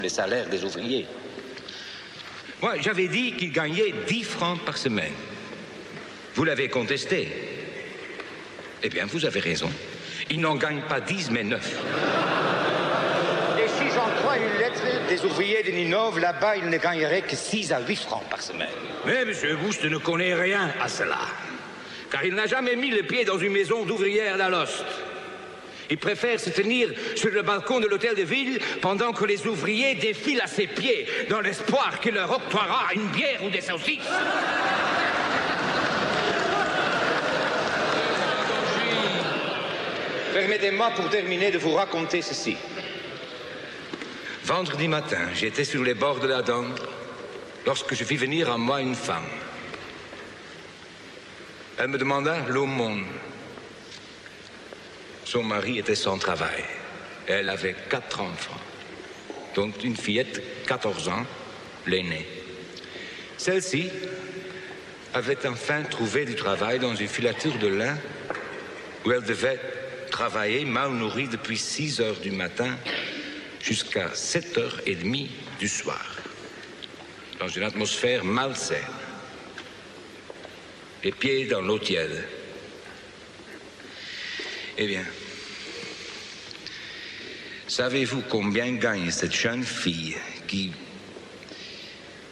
les salaires des ouvriers. Moi, j'avais dit qu'ils gagnaient 10 francs par semaine. Vous l'avez contesté. Eh bien, vous avez raison. Ils n'en gagnent pas 10, mais 9. Et si j'en crois une lettre des ouvriers de Ninove, là-bas, ils ne gagneraient que 6 à 8 francs par semaine. Mais M. Boost ne connaît rien à cela. Car il n'a jamais mis le pied dans une maison d'ouvrière d'Alost. Il préfère se tenir sur le balcon de l'hôtel de ville pendant que les ouvriers défilent à ses pieds dans l'espoir qu'il leur octroiera une bière ou des saucisses. Permettez-moi pour terminer de vous raconter ceci. Vendredi matin, j'étais sur les bords de la Dendre lorsque je vis venir à moi une femme. Elle me demanda l'aumône. Son mari était sans travail. Elle avait 4 enfants, dont une fillette, 14 ans, l'aînée. Celle-ci avait enfin trouvé du travail dans une filature de lin où elle devait travailler mal nourrie depuis 6 heures du matin jusqu'à 7h30 du soir, dans une atmosphère malsaine, les pieds dans l'eau tiède. Eh bien, savez-vous combien gagne cette jeune fille qui,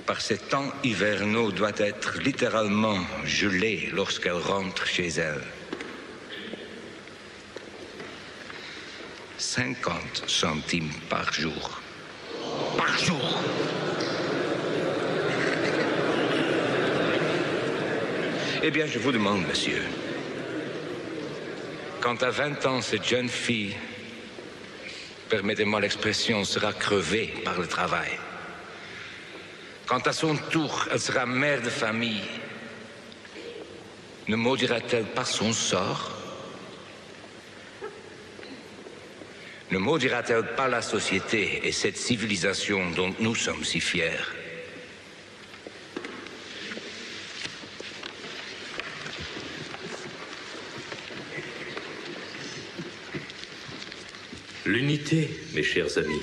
par ces temps hivernaux, doit être littéralement gelée lorsqu'elle rentre chez elle? 50 centimes par jour. Par jour! Eh bien, je vous demande, monsieur, quand à 20 ans, cette jeune fille, permettez-moi l'expression, sera crevée par le travail, quand à son tour, elle sera mère de famille, ne maudira-t-elle pas son sort? Ne maudira-t-elle pas la société et cette civilisation dont nous sommes si fiers? L'unité, mes chers amis.